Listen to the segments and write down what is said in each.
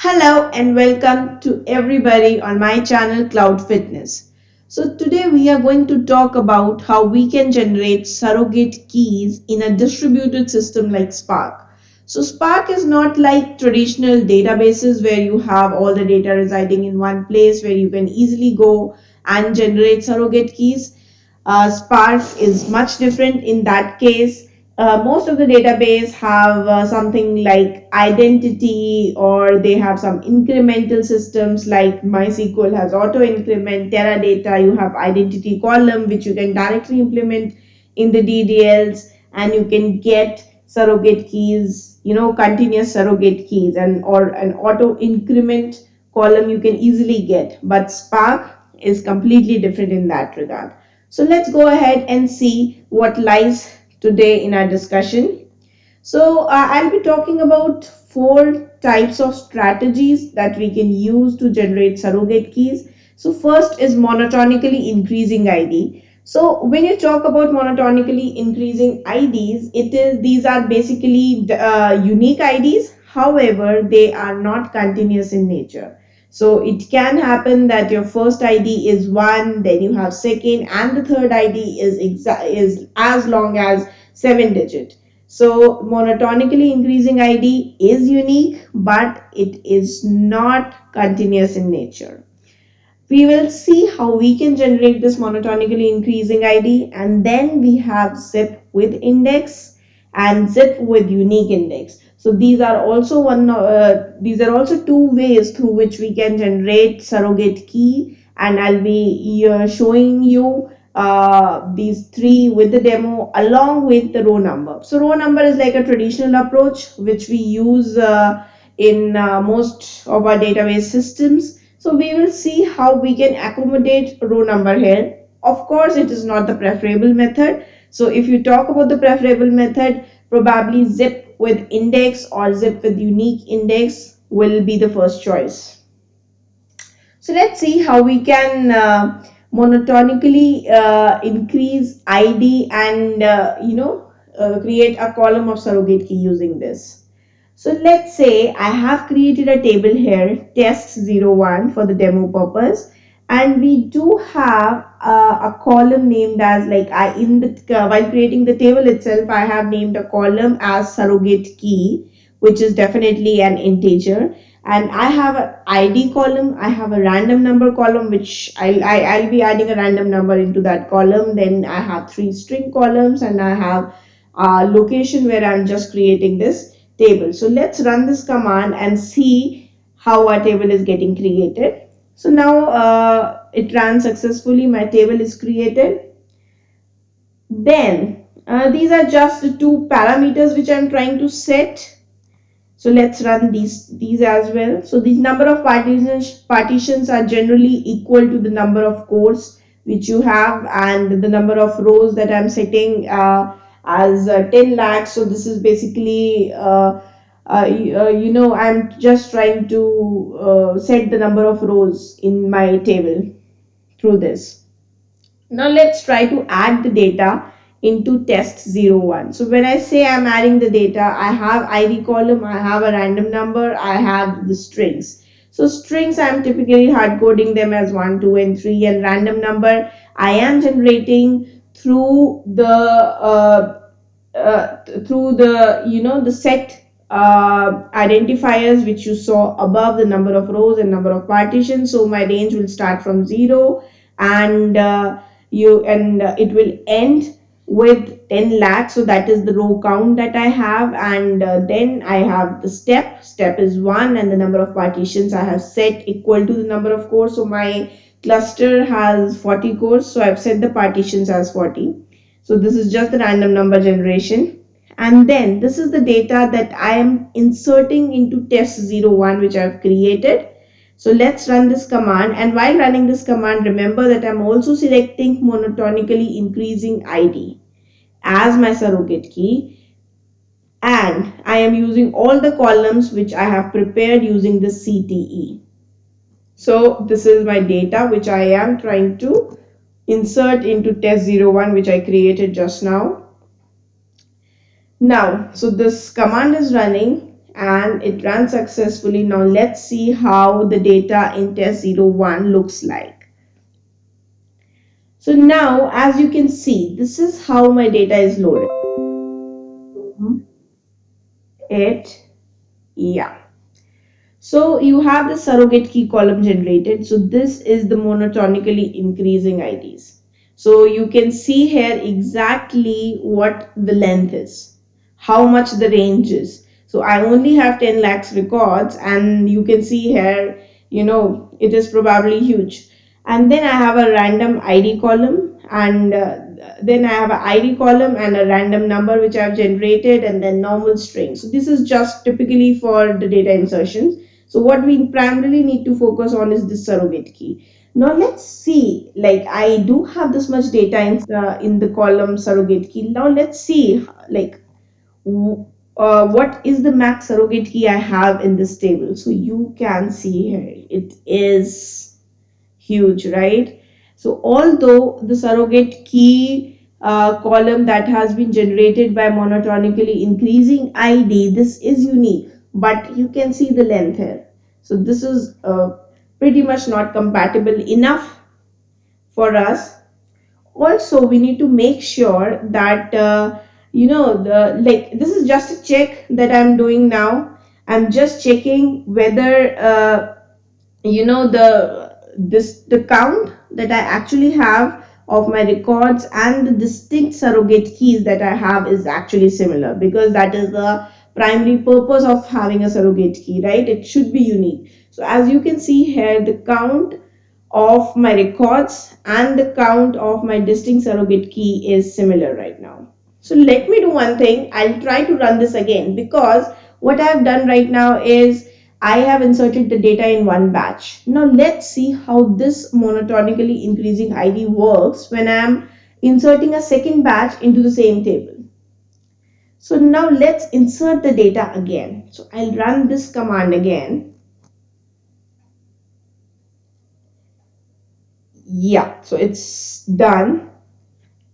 Hello and welcome to everybody on my channel Cloud Fitness. So today we are going to talk about how we can generate surrogate keys in a distributed system like Spark. So Spark is not like traditional databases where you have all the data residing in one place where you can easily go and generate surrogate keys. Spark is much different in that case. Most of the database have something like identity, or they have some incremental systems like MySQL has auto increment. Teradata, you have identity column which you can directly implement in the DDLs, and you can get surrogate keys, continuous surrogate keys, and or an auto increment column you can easily get. But Spark is completely different in that regard. So let's go ahead and see what lies today in our discussion. So I'll be talking about four types of strategies that we can use to generate surrogate keys. So first is monotonically increasing ID. So when you talk about monotonically increasing IDs, these are basically unique IDs. However, they are not continuous in nature. So it can happen that your first ID is one, then you have second, and the third ID is as long as 7 digit. So monotonically increasing ID is unique, but it is not continuous in nature. We will see how we can generate this monotonically increasing ID, and then we have zip with index and zip with unique index. So these are also two ways through which we can generate surrogate key, and I'll be showing you these three with the demo along with the row number. So row number is like a traditional approach which we use in most of our database systems. So we will see how we can accommodate row number here. Of course, it is not the preferable method. So if you talk about the preferable method, probably zip with index or zip with unique index will be the first choice. So let's see how we can monotonically increase ID and create a column of surrogate key using this. So let's say I have created a table here, test01 for the demo purpose, and we do have a column named as like while creating the table itself, I have named a column as surrogate key, which is definitely an integer, and I have an ID column, I have a random number column, which I'll be adding a random number into that column. Then I have three string columns, and I have a location where I'm just creating this table. So let's run this command and see how our table is getting created. So now it ran successfully, my table is created. Then these are just the two parameters which I'm trying to set. So let's run these as well. So the number of partitions are generally equal to the number of cores which you have, and the number of rows that I'm setting as 10 lakhs. So this is basically I'm just trying to set the number of rows in my table through this. Now let's try to add the data into test01. So when I say I'm adding the data, I have ID column, I have a random number, I have the strings. So strings, I'm typically hard coding them as 1, 2, and 3, and random number I am generating through the set identifiers which you saw above the number of rows and number of partitions. So my range will start from 0, and it will end with 10 lakhs. So that is the row count that I have, and then I have the step is 1, and the number of partitions I have set equal to the number of cores. So my cluster has 40 cores, so I've set the partitions as 40. So this is just the random number generation, and then this is the data that I am inserting into test01 which I've created. So let's run this command, and while running this command, remember that I'm also selecting monotonically increasing ID as my surrogate key, and I am using all the columns which I have prepared using the CTE. So this is my data which I am trying to insert into test01 which I created just now. Now, so this command is running, and it ran successfully. Now let's see how the data in test01 looks like. So now, as you can see, this is how my data is loaded. It, yeah. So you have the surrogate key column generated. So this is the monotonically increasing IDs. So you can see here exactly what the length is, how much the range is. So I only have 10 lakhs records, and you can see here, it is probably huge. And then I have a random ID column, and then I have an ID column and a random number which I've generated, and then normal string. So this is just typically for the data insertions. So what we primarily need to focus on is this surrogate key. Now let's see, like I do have this much data in the column surrogate key. Now let's see, like what is the max surrogate key I have in this table. So you can see here, it is huge, right? So although the surrogate key column that has been generated by monotonically increasing ID, this is unique, but you can see the length here. So this is pretty much not compatible enough for us. Also, we need to make sure that the like this is just a check that I'm doing now. I'm just checking whether the count that I actually have of my records and the distinct surrogate keys that I have is actually similar, because that is the primary purpose of having a surrogate key, right? It should be unique. So as you can see here, the count of my records and the count of my distinct surrogate key is similar right now. So let me do one thing. I'll try to run this again, because what I've done right now is I have inserted the data in one batch. Now let's see how this monotonically increasing ID works when I'm inserting a second batch into the same table. So now let's insert the data again. So I'll run this command again. Yeah, so it's done.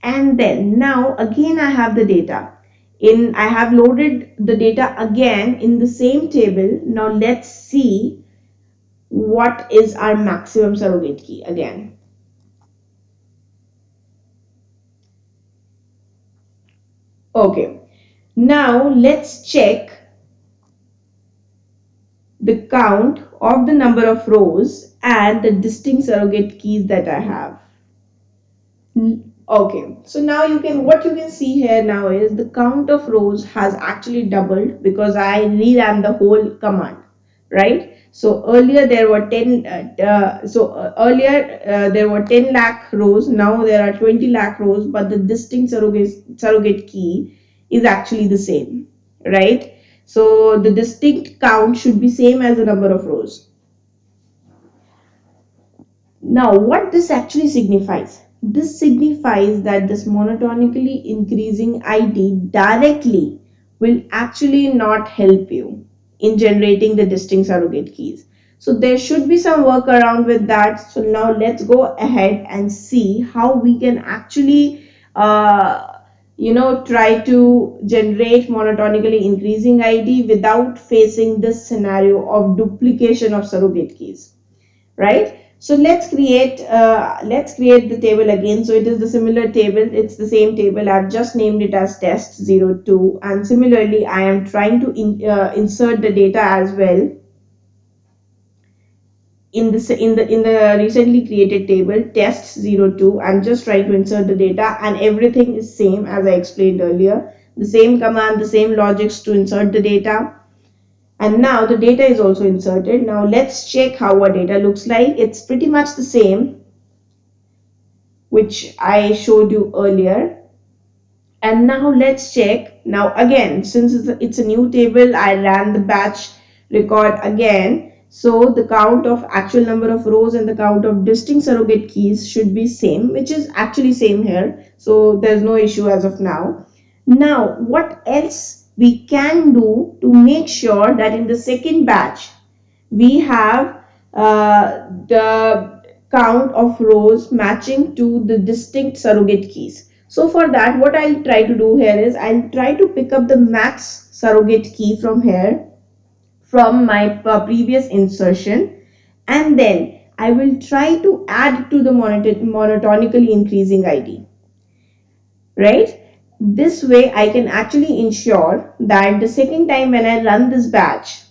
And then now again I have the data. I have loaded the data again in the same table. Now let's see what is our maximum surrogate key again. Okay, now let's check the count of the number of rows and the distinct surrogate keys that I have. Okay, so now what you can see here now is the count of rows has actually doubled because I reran the whole command, right? So earlier there were 10 there were 10 lakh rows. Now there are 20 lakh rows, but the distinct surrogate key is actually the same, right? So the distinct count should be same as the number of rows. Now, what this actually signifies? This signifies that this monotonically increasing ID directly will actually not help you in generating the distinct surrogate keys. So there should be some workaround with that. So now let's go ahead and see how we can actually try to generate monotonically increasing ID without facing this scenario of duplication of surrogate keys, right? So let's create the table again. So it is the similar table, it's the same table. I've just named it as test02, and similarly I am trying to insert the data as well in the recently created table test02. I'm just trying to insert the data, and everything is same as I explained earlier. The same command, the same logics to insert the data. And now the data is also inserted. Now let's check how our data looks like. It's pretty much the same, which I showed you earlier. And now let's check. Now again, since it's a new table, I ran the batch record again. So the count of actual number of rows and the count of distinct surrogate keys should be same, which is actually same here. So there's no issue as of now. Now, what else we can do to make sure that in the second batch we have the count of rows matching to the distinct surrogate keys. So for that, what I'll try to do here is I'll try to pick up the max surrogate key from here. from my previous insertion, and then I will try to add to the monotonically increasing id, right? This way I can actually ensure that the second time when I run this batch,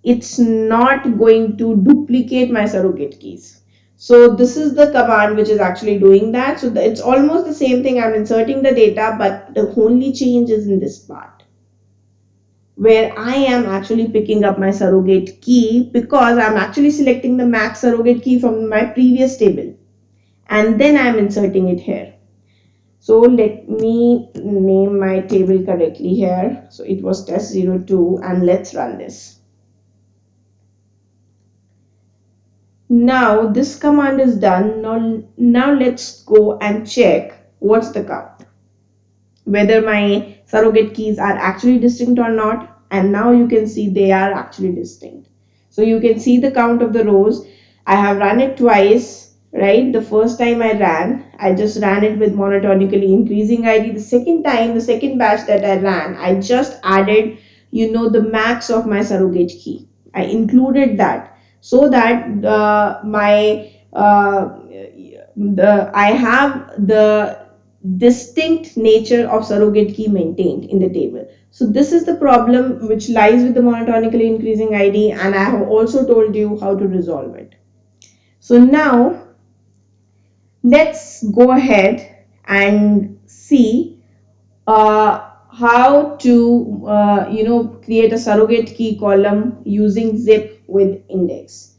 it's not going to duplicate my surrogate keys. So this is the command which is actually doing that. So it's almost the same thing. I'm inserting the data, but the only change is in this part where I am actually picking up my surrogate key, because I'm actually selecting the max surrogate key from my previous table, and then I'm inserting it here. So let me name my table correctly here. So it was test02, and let's run this. Now this command is done. Now let's go and check what's the count, whether my surrogate keys are actually distinct or not. And now you can see they are actually distinct. So you can see the count of the rows. I have run it twice, right? The first time I just ran it with monotonically increasing id. The second time, the second batch that I ran, I just added the max of my surrogate key. I included that so that I have the distinct nature of surrogate key maintained in the table. So this is the problem which lies with the monotonically increasing id, and I have also told you how to resolve it. So now let's go ahead and see how to create a surrogate key column using zip with index.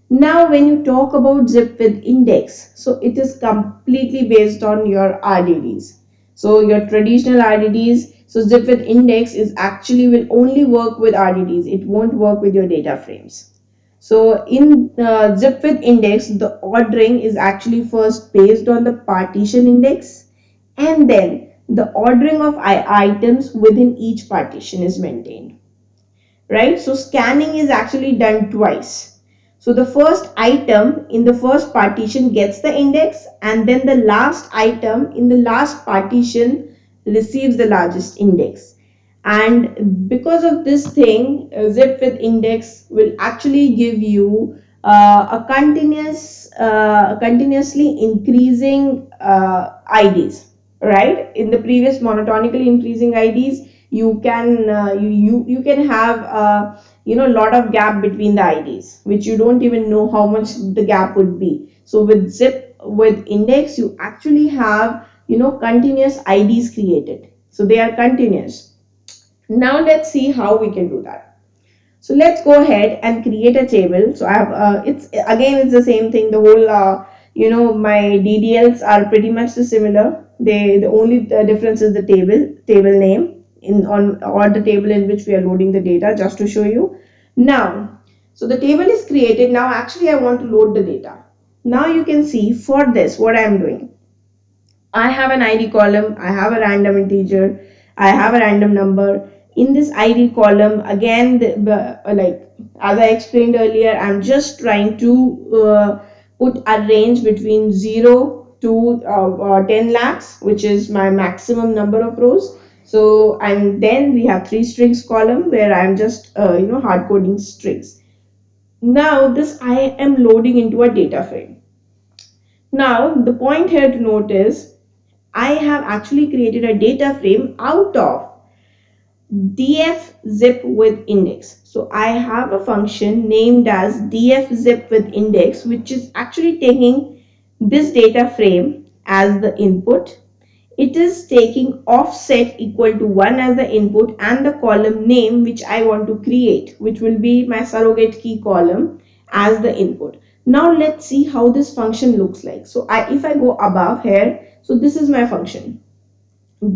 Now when you talk about zip with index, so it is completely based on your RDDs. So your traditional RDDs, so zip with index is actually will only work with RDDs. It won't work with your data frames. So in zip with index, the ordering is actually first based on the partition index, and then the ordering of items within each partition is maintained, right? So scanning is actually done twice. So the first item in the first partition gets the index, and then the last item in the last partition receives the largest index. And because of this thing, zip with index will actually give you continuously increasing IDs, right? In the previous monotonically increasing IDs, you can you can have a lot of gap between the IDs, which you don't even know how much the gap would be. So with zip with index, you actually have continuous IDs created, so they are continuous. Now let's see how we can do that. So let's go ahead and create a table. So I have it's the same thing. The whole my DDLs are pretty much the similar. The only difference is the table name in on or the table in which we are loading the data, just to show you. Now, so the table is created. Now actually I want to load the data. Now you can see for this what I am doing. I have an ID column, I have a random integer, I have a random number. In this ID column, again, like as I explained earlier, I'm just trying to put a range between 0 to 10 lakhs, which is my maximum number of rows. So, and then we have 3 strings column where I'm just hard coding strings. Now this I am loading into a data frame. Now the point here to note is I have actually created a data frame out of df zip with index. So I have a function named as df zip with index, which is actually taking this data frame as the input. It is taking offset equal to 1 as the input, and the column name which I want to create, which will be my surrogate key column, as the input. Now let's see how this function looks like. So if I go above here, so this is my function,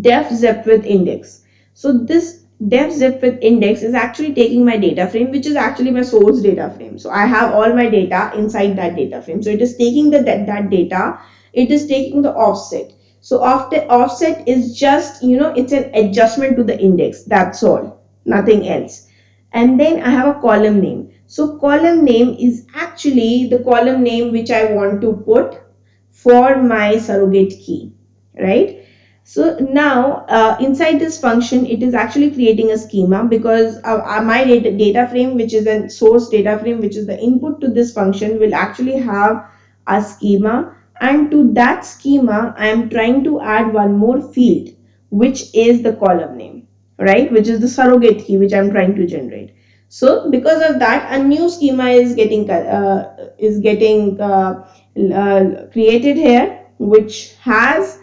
def zip with index. So this def zip with index is actually taking my data frame, which is actually my source data frame. So I have all my data inside that data frame. So it is taking that data, it is taking the offset. So after offset is just it's an adjustment to the index, that's all, nothing else. And then I have a column name. So column name is actually the column name which I want to put for my surrogate key, right? So now inside this function, it is actually creating a schema because my data frame, which is a source data frame, which is the input to this function, will actually have a schema. And to that schema, I am trying to add one more field, which is the column name, right? Which is the surrogate key, which I'm trying to generate. So because of that, a new schema is getting created here, which has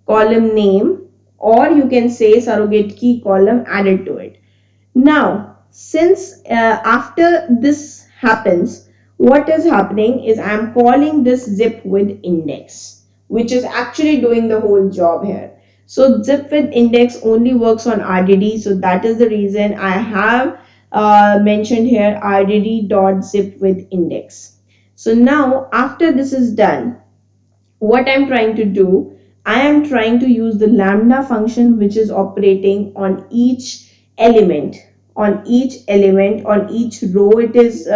column name, or you can say surrogate key column added to it. Now, since after this happens, what is happening is I am calling this zip with index, which is actually doing the whole job here. So zip with index only works on RDD. So that is the reason I have mentioned here rdd.zip with index. So now after this is done, what I'm trying to do, I am trying to use the lambda function, which is operating on each element, on each row it is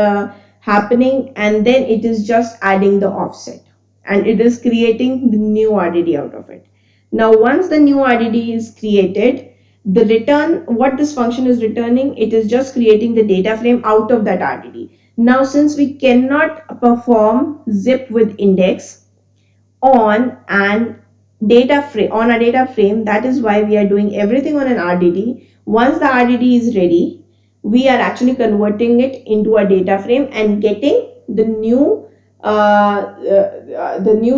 happening, and then it is just adding the offset, and it is creating the new RDD out of it. Now once the new RDD is created, the return, what this function is returning, it is just creating the data frame out of that RDD. Now since we cannot perform zip with index on an a data frame, that is why we are doing everything on an RDD. Once the RDD is ready, we are actually converting it into a data frame and getting the new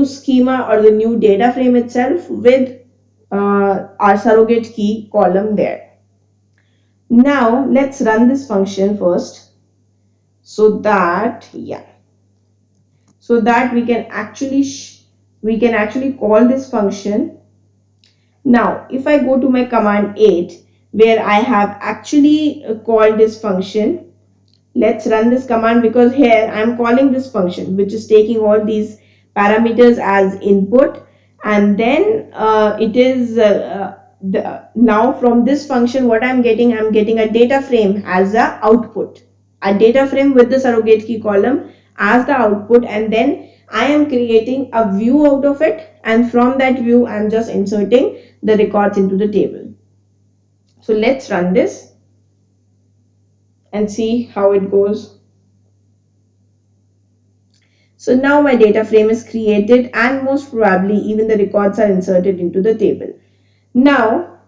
schema or the new data frame itself with our surrogate key column there. Now let's run this function first, so that we can actually call this function. Now if I go to my command 8, where I have actually called this function, let's run this command, because here I am calling this function, which is taking all these parameters as input, and then it is now from this function, what I'm getting a data frame as a output, a data frame with the surrogate key column as the output, and then I am creating a view out of it, and from that view I'm just inserting the records into the table. So let's run this and see how it goes. So now my data frame is created, and most probably even the records are inserted into the table. Now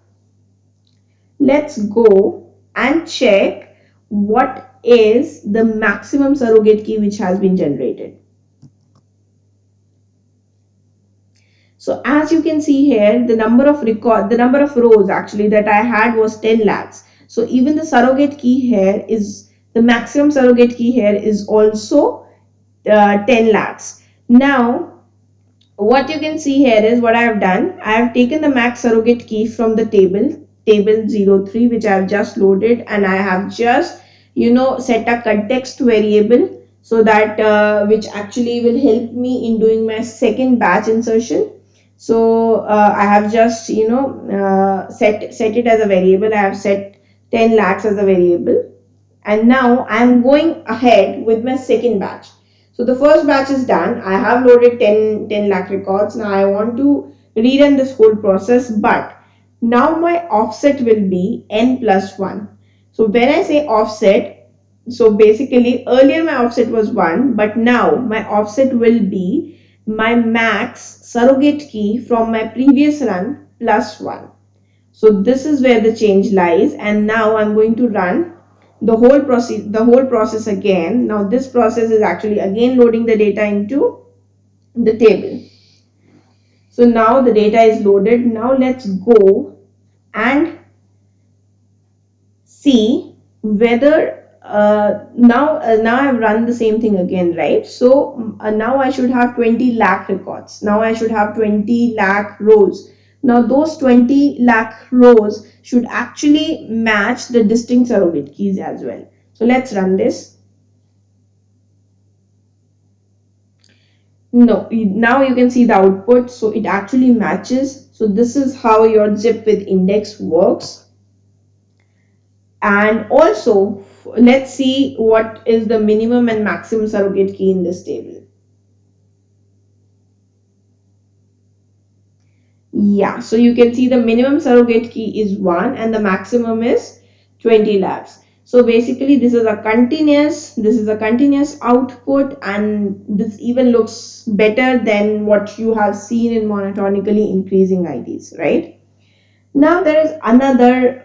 let's go and check what is the maximum surrogate key which has been generated. So as you can see here, the number of rows actually that I had was 10 lakhs. So even the surrogate key here is, the maximum surrogate key here is also 10 lakhs. Now what you can see here is what I have done. I have taken the max surrogate key from the table 03, which I have just loaded, and I have just set a context variable, so that which actually will help me in doing my second batch insertion. So I have just set it as a variable. I have set 10 lakhs as a variable, and now I am going ahead with my second batch. So the first batch is done. I have loaded 10 lakh records. Now I want to rerun this whole process, but now my offset will be n plus 1. So when I say offset, so basically earlier my offset was 1, but now my offset will be my max surrogate key from my previous run plus 1. So this is where the change lies, and now I'm going to run the whole process again. Now this process is actually again loading the data into the table. So now the data is loaded. Now let's go and see whether now I've run the same thing again, right? So now I should have 20 lakh records. Now I should have 20 lakh rows. Now those 20 lakh rows should actually match the distinct surrogate keys as well. So let's run this. No, now you can see the output. So it actually matches. So this is how your zip with index works. And also let's see what is the minimum and maximum surrogate key in this table. Yeah, so you can see the minimum surrogate key is 1 and the maximum is 20 lakhs. So basically this is a continuous output, and this even looks better than what you have seen in monotonically increasing IDs, right? Now there is another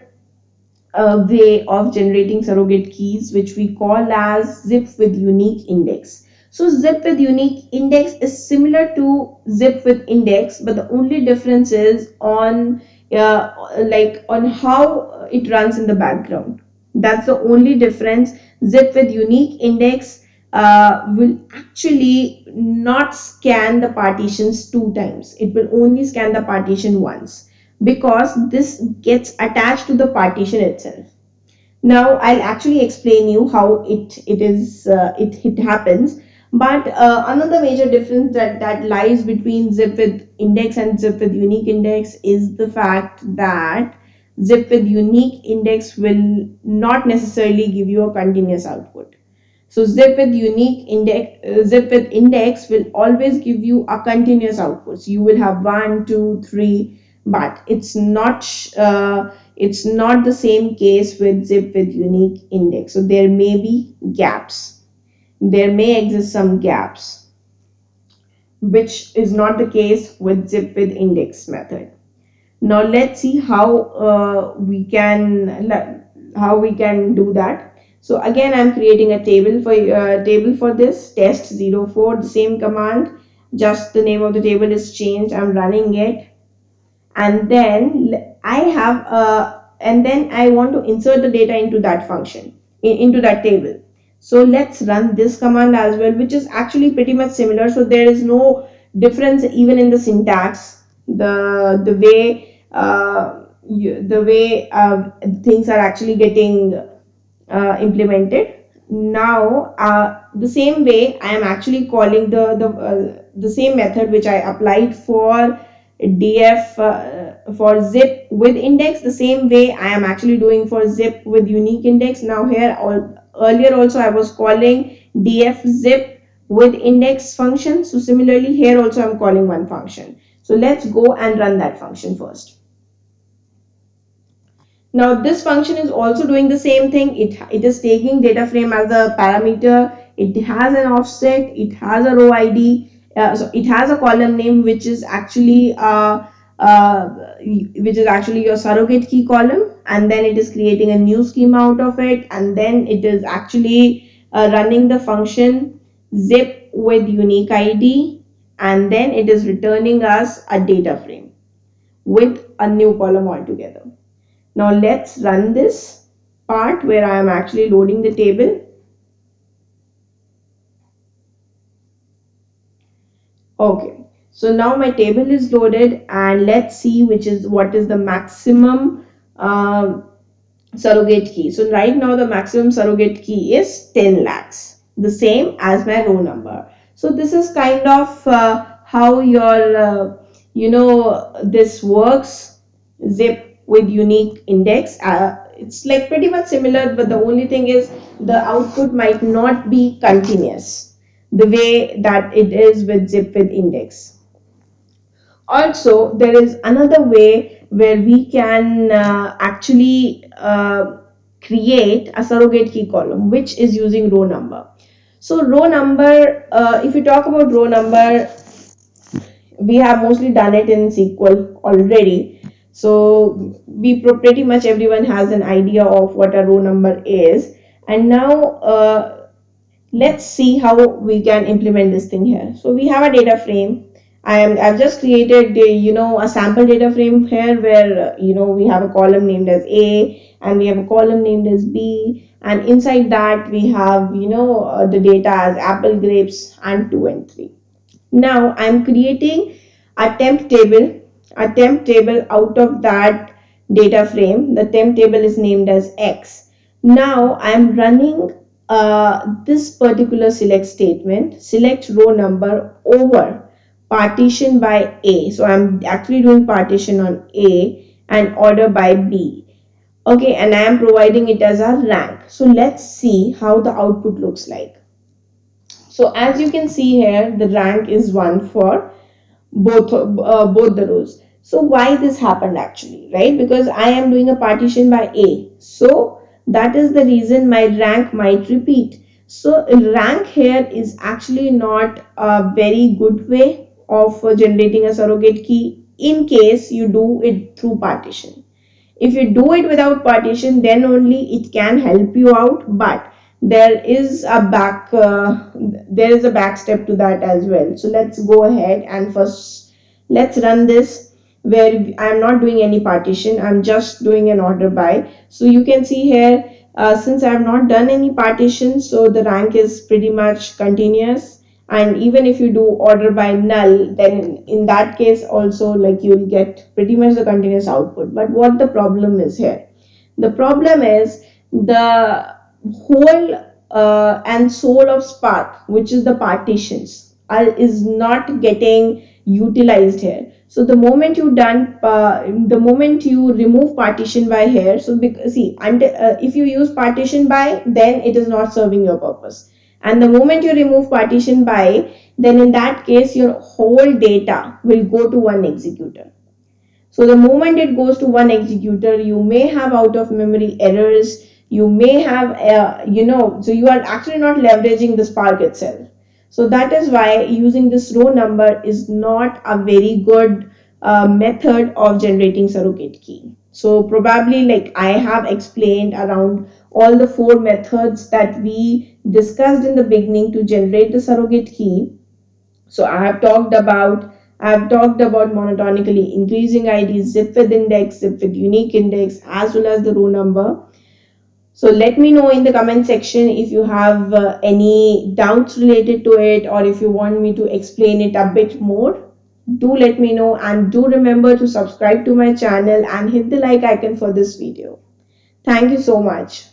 way of generating surrogate keys, which we call as zip with unique index. So zip with unique index is similar to zip with index, but the only difference is on on how it runs in the background. That's the only difference. Zip with unique index will actually not scan the partitions 2 times. It will only scan the partition once, because this gets attached to the partition itself. Now I'll actually explain you how it happens. But another major difference that lies between zip with index and zip with unique index is the fact that zip with unique index will not necessarily give you a continuous output. So zip with index will always give you a continuous output. So you will have 1, 2, 3, but it's not the same case with zip with unique index. So there may be gaps. There may exist some gaps, which is not the case with zip with index method. Now let's see how we can do that. So again, I'm creating a table for this test04, the same command, just the name of the table is changed. I'm running it, and then I want to insert the data into that function, into that table. So let's run this command as well, which is actually pretty much similar. So there is no difference even in the syntax. The way things are actually getting implemented. Now the same way I am actually calling the same method which I applied for df for zip with index. The same way I am actually doing for zip with unique index. Now here, earlier also I was calling df zip with index function. So similarly here also I'm calling one function. So let's go and run that function first. Now this function is also doing the same thing. It is taking data frame as a parameter. It has an offset. It has a row ID. So it has a column name uh, which is actually your surrogate key column, and then it is creating a new schema out of it, and then it is actually running the function zip with unique ID, and then it is returning us a data frame with a new column altogether. Now let's run this part where I am actually loading the table. Okay, so now my table is loaded, and let's see what is the maximum surrogate key. So right now the maximum surrogate key is 10 lakhs, the same as my row number. So this is kind of how your this works. Zip with unique index, it's like pretty much similar, but the only thing is the output might not be continuous the way that it is with zip with index. Also, there is another way where we can actually create a surrogate key column, which is using row number. So row number, if you talk about row number, we have mostly done it in SQL already. So pretty much everyone has an idea of what a row number is. And now let's see how we can implement this thing here. So we have a data frame. I've just created a sample data frame here where we have a column named as A, and we have a column named as B, and inside that we have the data as apple, grapes, and 2 and 3. Now I'm creating a temp table out of that data frame. The temp table is named as X. Now I'm running this particular select statement, select row number over partition by A. So I'm actually doing partition on A and order by B. Okay, and I am providing it as a rank. So let's see how the output looks like. So as you can see here, the rank is 1 for both the rows. So why this happened actually, right? Because I am doing a partition by A. So that is the reason my rank might repeat. So rank here is actually not a very good way of generating a surrogate key in case you do it through partition. If you do it without partition, then only it can help you out, but there is a back step to that as well. So let's go ahead and first let's run this, where I'm not doing any partition, I'm just doing an order by. So you can see here, since I have not done any partition, so the rank is pretty much continuous. And even if you do order by null, then in that case also, like, you'll get pretty much the continuous output. But what the problem is here, the problem is the whole and soul of Spark, which is the partitions, is not getting utilized here. So the moment you remove partition by here, so see, if you use partition by, then it is not serving your purpose. And the moment you remove partition by, then in that case your whole data will go to one executor. So the moment it goes to one executor, you may have out of memory errors, you may have so you are actually not leveraging the Spark itself. So that is why using this row number is not a very good method of generating surrogate key. So probably, like, I have explained around all the four methods that we discussed in the beginning to generate the surrogate key. So I have talked about monotonically increasing ID, zip with index, zip with unique index, as well as the row number. So let me know in the comment section if you have any doubts related to it, or if you want me to explain it a bit more. Do let me know, and do remember to subscribe to my channel and hit the like icon for this video. Thank you so much.